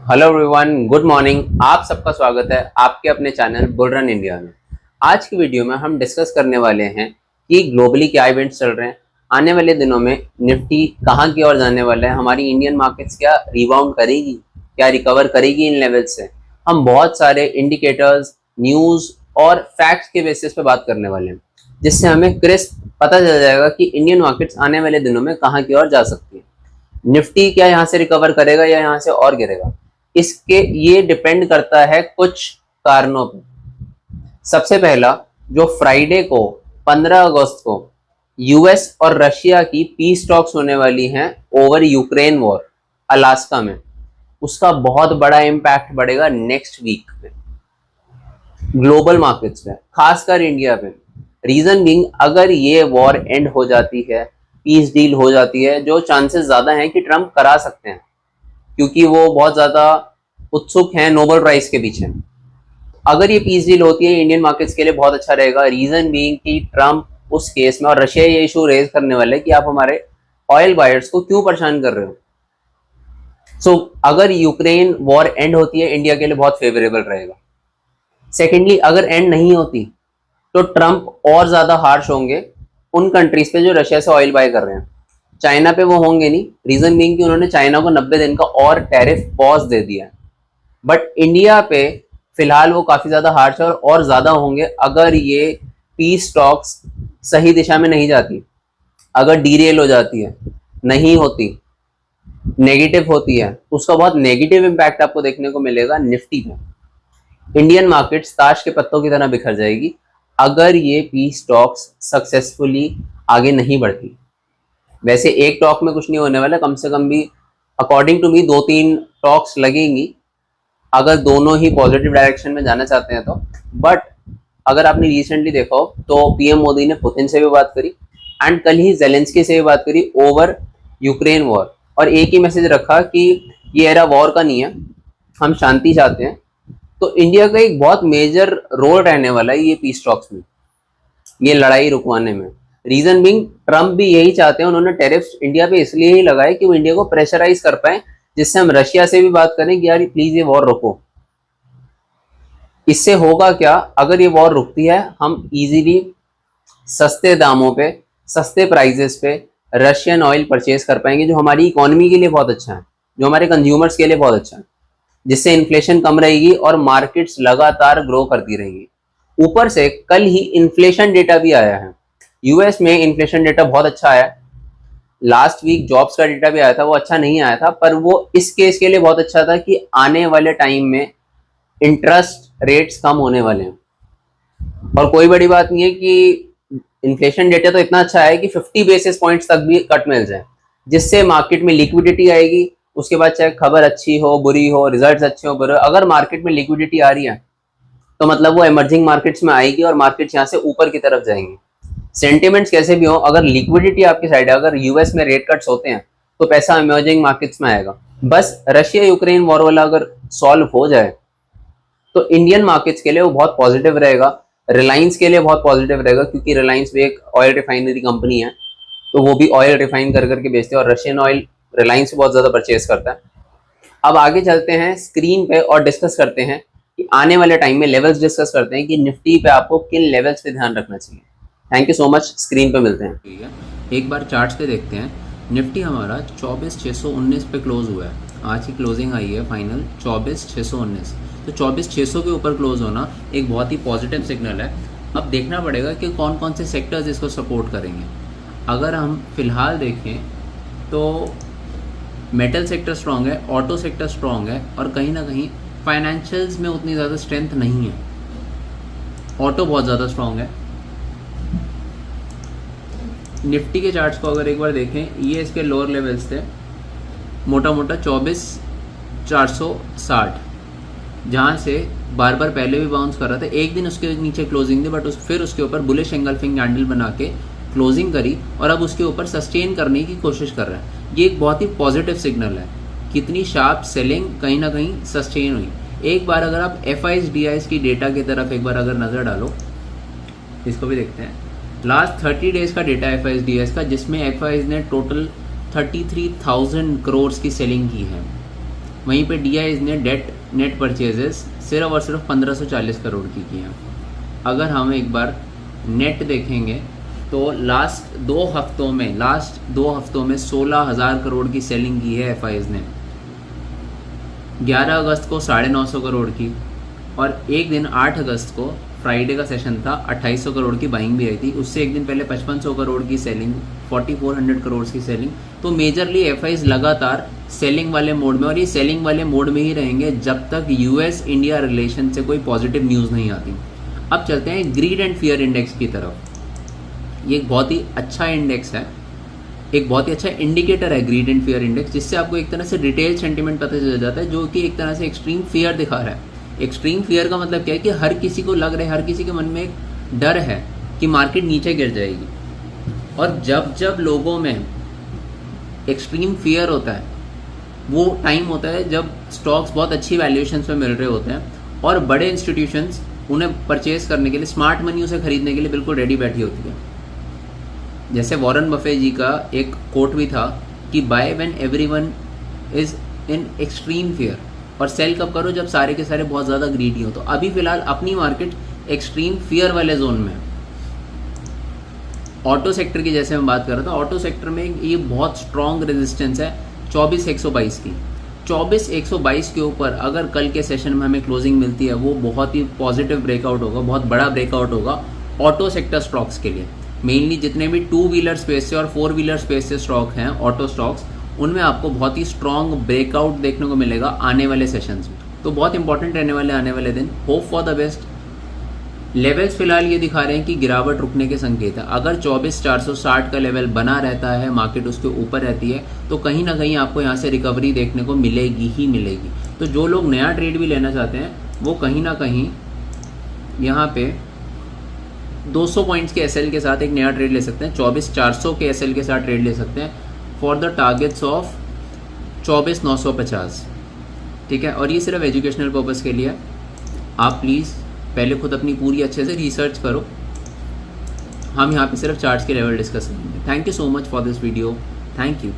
Hello everyone, good morning. आप सबका स्वागत है आपके अपने चैनल बुल रन इंडिया में। आज की वीडियो में हम डिस्कस करने वाले हैं कि ग्लोबली क्या इवेंट्स चल रहे हैं, आने वाले दिनों में निफ्टी कहां की ओर जाने वाला है, हमारी इंडियन मार्केट्स क्या रिबाउंड करेगी, क्या रिकवर करेगी इन लेवल से। हम बहुत सारे इंडिकेटर्स, न्यूज़ और फैक्ट्स के बेसिस पे बात करने वाले हैं, जिससे हमें क्रिस्प पता चल जाएगा कि इंडियन मार्केट्स आने वाले दिनों में कहाँ की ओर जा सकती है। निफ्टी क्या यहाँ से रिकवर करेगा या यहाँ से और गिरेगा, इसके ये डिपेंड करता है कुछ कारणों पे। सबसे पहला, जो फ्राइडे को 15 अगस्त को यूएस और रशिया की पीस टॉक्स होने वाली हैं ओवर यूक्रेन वॉर अलास्का में, उसका बहुत बड़ा इम्पैक्ट पड़ेगा नेक्स्ट वीक में ग्लोबल मार्केट्स पे, खासकर इंडिया पे। रीजन बीइंग, अगर ये वॉर एंड हो जाती है, पीस डील हो जाती है, जो चांसेस ज्यादा हैं कि ट्रम्प करा सकते हैं, क्योंकि वो बहुत ज्यादा उत्सुक हैं नोबेल प्राइज के पीछे। अगर ये पीस डील होती है, इंडियन मार्केट्स के लिए बहुत अच्छा रहेगा। रीजन बीइंग कि ट्रम्प उस केस में और रशिया ये इशू रेज करने वाले हैं कि आप हमारे ऑयल बायर्स को क्यों परेशान कर रहे हो। सो अगर यूक्रेन वॉर एंड होती है, इंडिया के लिए बहुत फेवरेबल रहेगा। सेकेंडली, अगर एंड नहीं होती तो ट्रम्प और ज्यादा हार्श होंगे उन कंट्रीज पे जो रशिया से ऑयल बाय कर रहे हैं। चाइना पे वो होंगे नहीं, रीजन बीइंग कि उन्होंने चाइना को 90 दिन का और टैरिफ पॉज दे दिया है। बट इंडिया पे फिलहाल वो काफी ज्यादा हार्श है और ज्यादा होंगे अगर ये पीस टॉक्स सही दिशा में नहीं जाती, अगर डीरेल हो जाती है, नहीं होती, नेगेटिव होती है, तो उसका बहुत नेगेटिव इम्पैक्ट आपको देखने को मिलेगा निफ्टी में। इंडियन मार्केट्स ताश के पत्तों की तरह बिखर जाएगी अगर ये पीस टॉक्स सक्सेसफुली आगे नहीं बढ़ती। वैसे एक टॉक में कुछ नहीं होने वाला, कम से कम भी अकॉर्डिंग टू मी 2-3 टॉक्स लगेंगी अगर दोनों ही पॉजिटिव डायरेक्शन में जाना चाहते हैं तो। बट अगर आपने रिसेंटली देखा हो तो पीएम मोदी ने पुतिन से भी बात करी एंड कल ही जेलेंस्की से भी बात करी ओवर यूक्रेन वॉर, और एक ही मैसेज रखा कि ये एरा वॉर का नहीं है, हम शांति चाहते हैं। तो इंडिया का एक बहुत मेजर रोल रहने वाला है ये पीस टॉक्स में, ये लड़ाई रुकवाने में। रीजन बीइंग, ट्रम्प भी यही चाहते हैं, उन्होंने टैरिफ्स इंडिया पे इसलिए ही लगाए कि वो इंडिया को प्रेशराइज कर पाए, जिससे हम रशिया से भी बात करें कि यार प्लीज ये वॉर रोको। इससे होगा क्या, अगर ये वॉर रुकती है, हम इजीली सस्ते दामों पे, सस्ते प्राइजेस पे रशियन ऑयल परचेज कर पाएंगे, जो हमारी इकोनॉमी के लिए बहुत अच्छा है, जो हमारे कंज्यूमर्स के लिए बहुत अच्छा है, जिससे इन्फ्लेशन कम रहेगी और मार्केट्स लगातार ग्रो करती रहेंगी। ऊपर से कल ही इन्फ्लेशन डेटा भी आया है, यूएस में इन्फ्लेशन डेटा बहुत अच्छा आया। लास्ट वीक जॉब्स का डेटा भी आया था, वो अच्छा नहीं आया था, पर वो इस केस के लिए बहुत अच्छा था कि आने वाले टाइम में इंटरेस्ट रेट्स कम होने वाले हैं। और कोई बड़ी बात नहीं है कि इन्फ्लेशन डेटा तो इतना अच्छा है कि 50 बेसिस पॉइंट्स तक भी कट मिल जाए, जिससे मार्केट में लिक्विडिटी आएगी। उसके बाद चाहे खबर अच्छी हो, बुरी हो, रिजल्ट्स अच्छे हो, बुरे हो, अगर मार्केट में लिक्विडिटी आ रही है तो मतलब वो इमर्जिंग मार्केट्स में आएगी और मार्केट्स यहाँ से ऊपर की तरफ जाएंगी। सेंटिमेंट्स कैसे भी हो, अगर लिक्विडिटी आपकी साइड है, अगर यूएस में रेट कट्स होते हैं तो पैसा इमर्जिंग मार्केट्स में आएगा। बस रशिया यूक्रेन वॉर वाला अगर सॉल्व हो जाए तो इंडियन मार्केट्स के लिए वो बहुत पॉजिटिव रहेगा, रिलायंस के लिए बहुत पॉजिटिव रहेगा, क्योंकि रिलायंस भी एक ऑयल रिफाइनरी कंपनी है, तो वो भी ऑयल रिफाइन कर करके बेचते हैं और रशियन ऑयल रिलायंस से बहुत ज़्यादा परचेज करता है। अब आगे चलते हैं स्क्रीन पे और डिस्कस करते हैं कि आने वाले टाइम में लेवल्स डिस्कस करते हैं कि निफ्टी पे आपको किन लेवल्स पे ध्यान रखना चाहिए। Thank you so much, screen पे मिलते हैं। ठीक है, एक बार चार्ट्स पे देखते हैं। निफ्टी हमारा 24,619 पे क्लोज हुआ है, आज की क्लोजिंग आई है फाइनल 24,619। तो 24,600 के ऊपर क्लोज होना एक बहुत ही पॉजिटिव सिग्नल है। अब देखना पड़ेगा कि कौन कौन से सेक्टर्स इसको सपोर्ट करेंगे। अगर हम फिलहाल देखें तो मेटल सेक्टर स्ट्रांग है, ऑटो सेक्टर स्ट्रांग है, और कहीं ना कहीं फाइनेंशियल्स में उतनी ज़्यादा स्ट्रेंथ नहीं है। ऑटो बहुत ज़्यादा स्ट्रांग है। निफ्टी के चार्ट्स को अगर एक बार देखें, ये इसके लोअर लेवल्स थे, मोटा मोटा 24,460, जहाँ से बार बार पहले भी बाउंस कर रहा था। एक दिन उसके नीचे क्लोजिंग थी, बट फिर उसके ऊपर बुलिश एंगल्फिंग कैंडल बना के क्लोजिंग करी और अब उसके ऊपर सस्टेन करने की कोशिश कर रहा है। ये एक बहुत ही पॉजिटिव सिग्नल है, कितनी शार्प सेलिंग कहीं ना कहीं सस्टेन हुई। एक बार अगर आप FIs की डेटा की तरफ एक बार अगर नज़र डालो, इसको भी देखते हैं। लास्ट 30 डेज का डेटा FIs का, जिसमें FIs ने टोटल 33,000 करोड़ की सेलिंग की है। वहीं पे DIs ने नेट परचेजेस सिर्फ और सिर्फ 1540 करोड़ की हैं। अगर हम एक बार नेट देखेंगे तो लास्ट दो हफ्तों में 16,000 करोड़ की सेलिंग की है FIs ने। 11 अगस्त को 950 करोड़ की, और एक दिन 8 अगस्त को फ्राइडे का सेशन था, 2800 करोड़ की बाइंग भी आई थी। उससे एक दिन पहले 5500 करोड़ की सेलिंग, 4400 करोड़ की सेलिंग। तो मेजरली FIs लगातार सेलिंग वाले मोड में, और ये सेलिंग वाले मोड में ही रहेंगे जब तक US इंडिया रिलेशन से कोई पॉजिटिव न्यूज़ नहीं आती। अब चलते हैं ग्रीड एंड फियर इंडेक्स की तरफ। ये एक बहुत ही अच्छा इंडेक्स है, एक बहुत ही अच्छा इंडिकेटर है ग्रीड एंड फियर इंडेक्स, जिससे आपको एक तरह से रिटेल सेंटिमेंट पता चल जाता है, जो कि एक तरह से एक्सट्रीम फियर दिखा रहा है। एक्सट्रीम फियर का मतलब क्या है कि हर किसी को लग रहा है, हर किसी के मन में एक डर है कि मार्केट नीचे गिर जाएगी। और जब लोगों में एक्सट्रीम फियर होता है, वो टाइम होता है जब स्टॉक्स बहुत अच्छी वैल्यूएशंस पे मिल रहे होते हैं, और बड़े इंस्टीट्यूशंस उन्हें परचेज करने के लिए, स्मार्ट मनी उसे खरीदने के लिए बिल्कुल रेडी बैठी होती है। जैसे वॉरेन बफेट जी का एक कोट भी था कि by when everyone is in extreme fear, और सेल कब करो जब सारे के सारे बहुत ज़्यादा ग्रीडी हो। तो अभी फिलहाल अपनी मार्केट एक्सट्रीम फियर वाले जोन में है। ऑटो सेक्टर की जैसे मैं बात कर रहा था, ऑटो सेक्टर में ये बहुत स्ट्रॉन्ग रेजिस्टेंस है 24,122 की। 24,122 के ऊपर अगर कल के सेशन में हमें क्लोजिंग मिलती है, वो बहुत ही पॉजिटिव ब्रेकआउट होगा, बहुत बड़ा ब्रेकआउट होगा ऑटो सेक्टर स्टॉक्स के लिए। मेनली जितने भी 2 व्हीलर स्पेस से और 4 व्हीलर स्पेस से स्टॉक हैं, ऑटो स्टॉक्स, उनमें आपको बहुत ही स्ट्रॉन्ग ब्रेकआउट देखने को मिलेगा आने वाले सेशंस में। तो बहुत इंपॉर्टेंट रहने वाले आने वाले दिन। Hope for the best. Levels फिलहाल ये दिखा रहे हैं कि गिरावट रुकने के संकेत है। अगर 24,460 का लेवल बना रहता है, मार्केट उसके ऊपर रहती है, तो कहीं ना कहीं आपको यहाँ से रिकवरी देखने को मिलेगी ही मिलेगी। तो जो लोग नया ट्रेड भी लेना चाहते हैं, वो कहीं ना कहीं यहाँ पे 200 पॉइंट्स के SL के साथ एक नया ट्रेड ले सकते हैं, 24,400 के SL के साथ ट्रेड ले सकते हैं फॉर द टारगेट्स ऑफ 24,950। ठीक है, और ये सिर्फ एजुकेशनल पर्पज़ के लिए है। आप प्लीज़ पहले खुद अपनी पूरी अच्छे से रिसर्च करो। हम यहाँ पे सिर्फ चार्ट्स के लेवल डिस्कस करेंगे। Thank you so much for this video. Thank you.